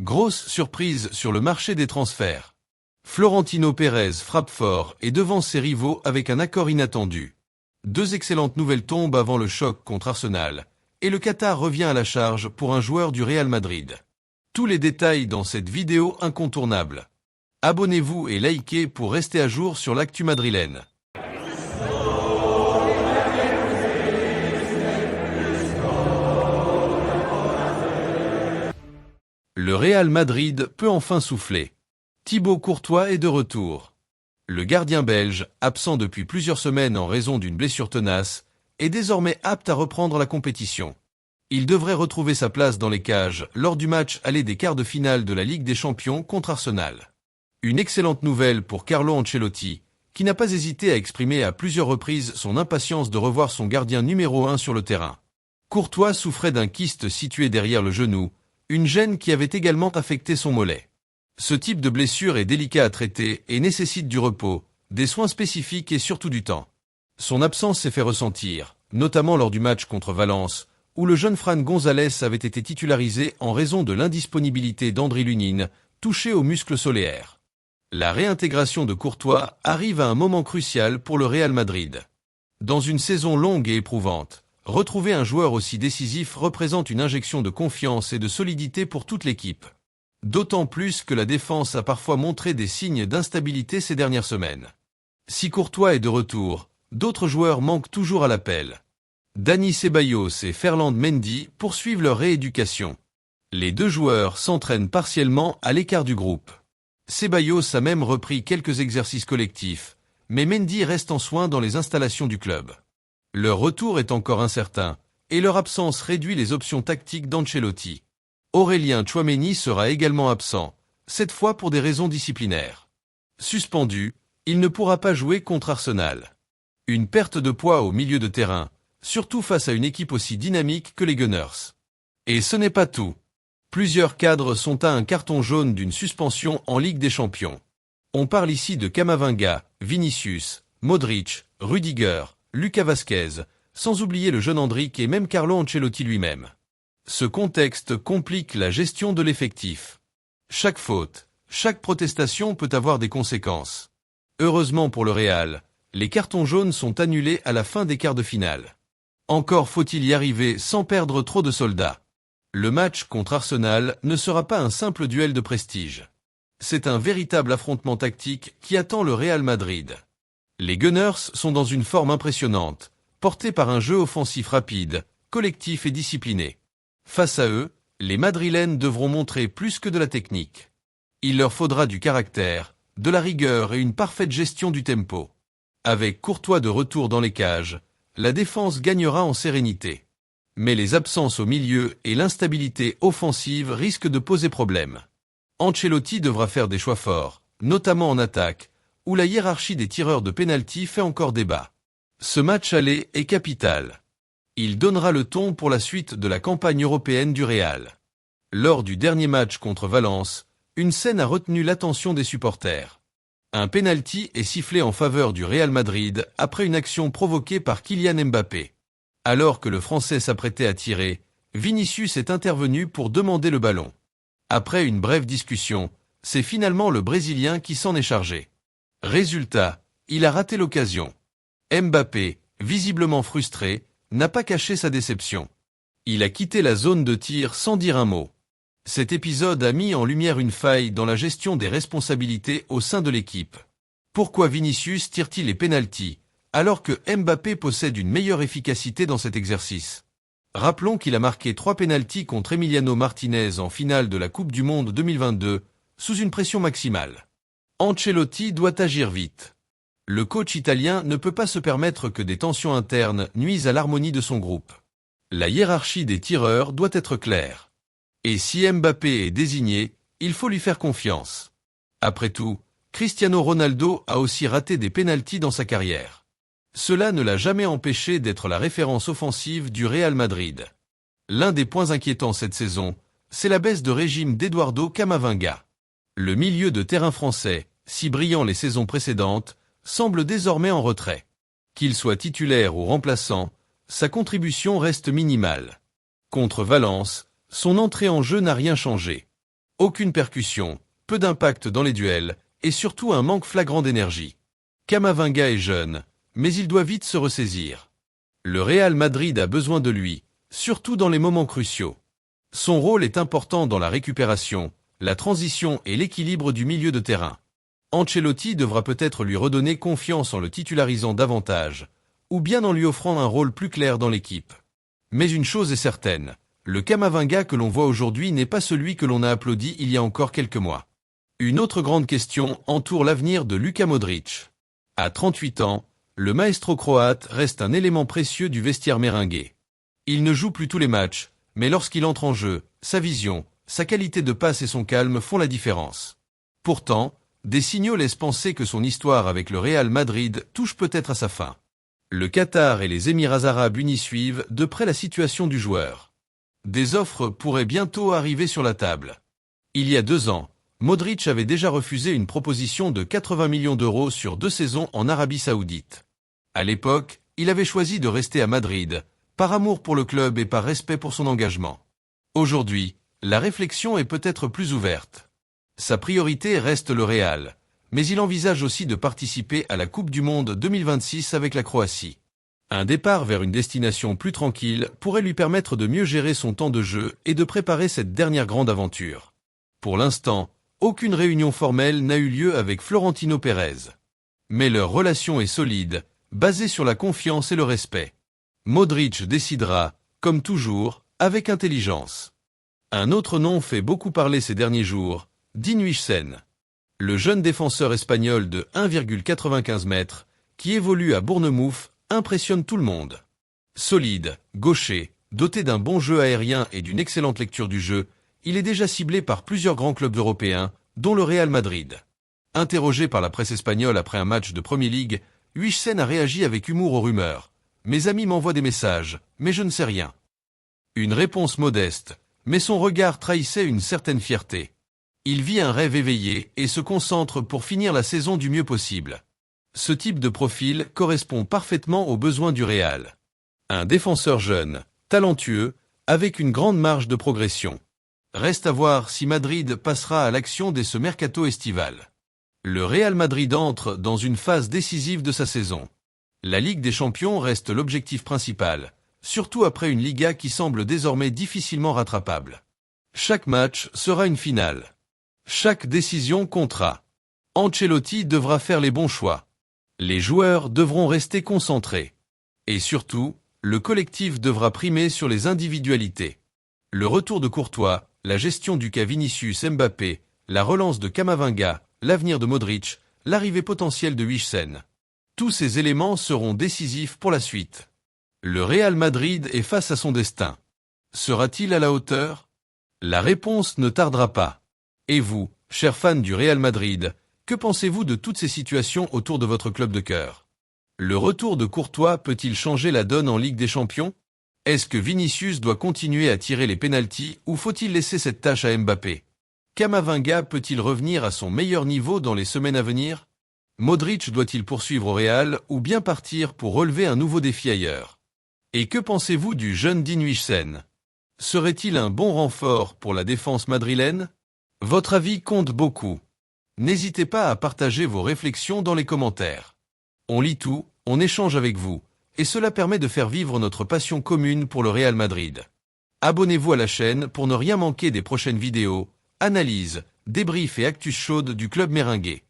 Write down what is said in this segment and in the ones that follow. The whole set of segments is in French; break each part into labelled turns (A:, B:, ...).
A: Grosse surprise sur le marché des transferts. Florentino Pérez frappe fort et devance ses rivaux avec un accord inattendu. Deux excellentes nouvelles tombent avant le choc contre Arsenal, et le Qatar revient à la charge pour un joueur du Real Madrid. Tous les détails dans cette vidéo incontournable. Abonnez-vous et likez pour rester à jour sur l'actu madrilène. Le Real Madrid peut enfin souffler. Thibaut Courtois est de retour. Le gardien belge, absent depuis plusieurs semaines en raison d'une blessure tenace, est désormais apte à reprendre la compétition. Il devrait retrouver sa place dans les cages lors du match aller des quarts de finale de la Ligue des Champions contre Arsenal. Une excellente nouvelle pour Carlo Ancelotti, qui n'a pas hésité à exprimer à plusieurs reprises son impatience de revoir son gardien numéro 1 sur le terrain. Courtois souffrait d'un kyste situé derrière le genou, une gêne qui avait également affecté son mollet. Ce type de blessure est délicat à traiter et nécessite du repos, des soins spécifiques et surtout du temps. Son absence s'est fait ressentir, notamment lors du match contre Valence, où le jeune Fran González avait été titularisé en raison de l'indisponibilité d'Andriy Lunin, touché au muscle solaire. La réintégration de Courtois arrive à un moment crucial pour le Real Madrid. Dans une saison longue et éprouvante, retrouver un joueur aussi décisif représente une injection de confiance et de solidité pour toute l'équipe. D'autant plus que la défense a parfois montré des signes d'instabilité ces dernières semaines. Si Courtois est de retour, d'autres joueurs manquent toujours à l'appel. Dani Ceballos et Ferland Mendy poursuivent leur rééducation. Les deux joueurs s'entraînent partiellement à l'écart du groupe. Ceballos a même repris quelques exercices collectifs, mais Mendy reste en soins dans les installations du club. Leur retour est encore incertain, et leur absence réduit les options tactiques d'Ancelotti. Aurélien Tchouaméni sera également absent, cette fois pour des raisons disciplinaires. Suspendu, il ne pourra pas jouer contre Arsenal. Une perte de poids au milieu de terrain, surtout face à une équipe aussi dynamique que les Gunners. Et ce n'est pas tout. Plusieurs cadres sont à un carton jaune d'une suspension en Ligue des Champions. On parle ici de Camavinga, Vinicius, Modric, Rudiger, Lucas Vazquez, sans oublier le jeune Endrick et même Carlo Ancelotti lui-même. Ce contexte complique la gestion de l'effectif. Chaque faute, chaque protestation peut avoir des conséquences. Heureusement pour le Real, les cartons jaunes sont annulés à la fin des quarts de finale. Encore faut-il y arriver sans perdre trop de soldats. Le match contre Arsenal ne sera pas un simple duel de prestige. C'est un véritable affrontement tactique qui attend le Real Madrid. Les Gunners sont dans une forme impressionnante, portés par un jeu offensif rapide, collectif et discipliné. Face à eux, les Madrilènes devront montrer plus que de la technique. Il leur faudra du caractère, de la rigueur et une parfaite gestion du tempo. Avec Courtois de retour dans les cages, la défense gagnera en sérénité. Mais les absences au milieu et l'instabilité offensive risquent de poser problème. Ancelotti devra faire des choix forts, notamment en attaque, où la hiérarchie des tireurs de pénalty fait encore débat. Ce match aller est capital. Il donnera le ton pour la suite de la campagne européenne du Real. Lors du dernier match contre Valence, une scène a retenu l'attention des supporters. Un pénalty est sifflé en faveur du Real Madrid après une action provoquée par Kylian Mbappé. Alors que le Français s'apprêtait à tirer, Vinicius est intervenu pour demander le ballon. Après une brève discussion, c'est finalement le Brésilien qui s'en est chargé. Résultat, il a raté l'occasion. Mbappé, visiblement frustré, n'a pas caché sa déception. Il a quitté la zone de tir sans dire un mot. Cet épisode a mis en lumière une faille dans la gestion des responsabilités au sein de l'équipe. Pourquoi Vinicius tire-t-il les pénaltys, alors que Mbappé possède une meilleure efficacité dans cet exercice? Rappelons qu'il a marqué 3 pénaltys contre Emiliano Martinez en finale de la Coupe du Monde 2022, sous une pression maximale. Ancelotti doit agir vite. Le coach italien ne peut pas se permettre que des tensions internes nuisent à l'harmonie de son groupe. La hiérarchie des tireurs doit être claire. Et si Mbappé est désigné, il faut lui faire confiance. Après tout, Cristiano Ronaldo a aussi raté des pénaltys dans sa carrière. Cela ne l'a jamais empêché d'être la référence offensive du Real Madrid. L'un des points inquiétants cette saison, c'est la baisse de régime d'Eduardo Camavinga. Le milieu de terrain français, si brillant les saisons précédentes, semble désormais en retrait. Qu'il soit titulaire ou remplaçant, sa contribution reste minimale. Contre Valence, son entrée en jeu n'a rien changé. Aucune percussion, peu d'impact dans les duels, et surtout un manque flagrant d'énergie. Camavinga est jeune, mais il doit vite se ressaisir. Le Real Madrid a besoin de lui, surtout dans les moments cruciaux. Son rôle est important dans la récupération, la transition et l'équilibre du milieu de terrain. Ancelotti devra peut-être lui redonner confiance en le titularisant davantage, ou bien en lui offrant un rôle plus clair dans l'équipe. Mais une chose est certaine, le Camavinga que l'on voit aujourd'hui n'est pas celui que l'on a applaudi il y a encore quelques mois. Une autre grande question entoure l'avenir de Luka Modric. À 38 ans, le maestro croate reste un élément précieux du vestiaire merengue. Il ne joue plus tous les matchs, mais lorsqu'il entre en jeu, sa vision, sa qualité de passe et son calme font la différence. Pourtant, des signaux laissent penser que son histoire avec le Real Madrid touche peut-être à sa fin. Le Qatar et les Émirats arabes unis suivent de près la situation du joueur. Des offres pourraient bientôt arriver sur la table. Il y a 2 ans, Modric avait déjà refusé une proposition de 80 millions d'euros sur 2 saisons en Arabie Saoudite. À l'époque, il avait choisi de rester à Madrid, par amour pour le club et par respect pour son engagement. Aujourd'hui, la réflexion est peut-être plus ouverte. Sa priorité reste le Real, mais il envisage aussi de participer à la Coupe du Monde 2026 avec la Croatie. Un départ vers une destination plus tranquille pourrait lui permettre de mieux gérer son temps de jeu et de préparer cette dernière grande aventure. Pour l'instant, aucune réunion formelle n'a eu lieu avec Florentino Pérez. Mais leur relation est solide, basée sur la confiance et le respect. Modric décidera, comme toujours, avec intelligence. Un autre nom fait beaucoup parler ces derniers jours, Dean Huijsen. Le jeune défenseur espagnol de 1,95 m, qui évolue à Bournemouth, impressionne tout le monde. Solide, gaucher, doté d'un bon jeu aérien et d'une excellente lecture du jeu, il est déjà ciblé par plusieurs grands clubs européens, dont le Real Madrid. Interrogé par la presse espagnole après un match de Premier League, Huijsen a réagi avec humour aux rumeurs. « Mes amis m'envoient des messages, mais je ne sais rien. » Une réponse modeste, mais son regard trahissait une certaine fierté. Il vit un rêve éveillé et se concentre pour finir la saison du mieux possible. Ce type de profil correspond parfaitement aux besoins du Real. Un défenseur jeune, talentueux, avec une grande marge de progression. Reste à voir si Madrid passera à l'action dès ce mercato estival. Le Real Madrid entre dans une phase décisive de sa saison. La Ligue des Champions reste l'objectif principal, surtout après une Liga qui semble désormais difficilement rattrapable. Chaque match sera une finale. Chaque décision comptera. Ancelotti devra faire les bons choix. Les joueurs devront rester concentrés. Et surtout, le collectif devra primer sur les individualités. Le retour de Courtois, la gestion du cas Vinicius Mbappé, la relance de Camavinga, l'avenir de Modric, l'arrivée potentielle de Huijsen. Tous ces éléments seront décisifs pour la suite. Le Real Madrid est face à son destin. Sera-t-il à la hauteur? La réponse ne tardera pas. Et vous, chers fans du Real Madrid, que pensez-vous de toutes ces situations autour de votre club de cœur? Le retour de Courtois peut-il changer la donne en Ligue des Champions? Est-ce que Vinicius doit continuer à tirer les pénaltys ou faut-il laisser cette tâche à Mbappé? Camavinga peut-il revenir à son meilleur niveau dans les semaines à venir? Modric doit-il poursuivre au Real ou bien partir pour relever un nouveau défi ailleurs? Et que pensez-vous du jeune Dean Huijsen? Serait-il un bon renfort pour la défense madrilène? Votre avis compte beaucoup. N'hésitez pas à partager vos réflexions dans les commentaires. On lit tout, on échange avec vous, et cela permet de faire vivre notre passion commune pour le Real Madrid. Abonnez-vous à la chaîne pour ne rien manquer des prochaines vidéos, analyses, débriefs et actus chaudes du club merengue.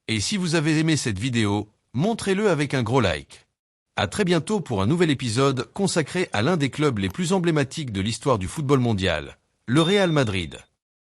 A: Et si vous avez aimé cette vidéo, montrez-le avec un gros like. À très bientôt pour un nouvel épisode consacré à l'un des clubs les plus emblématiques de l'histoire du football mondial, le Real Madrid.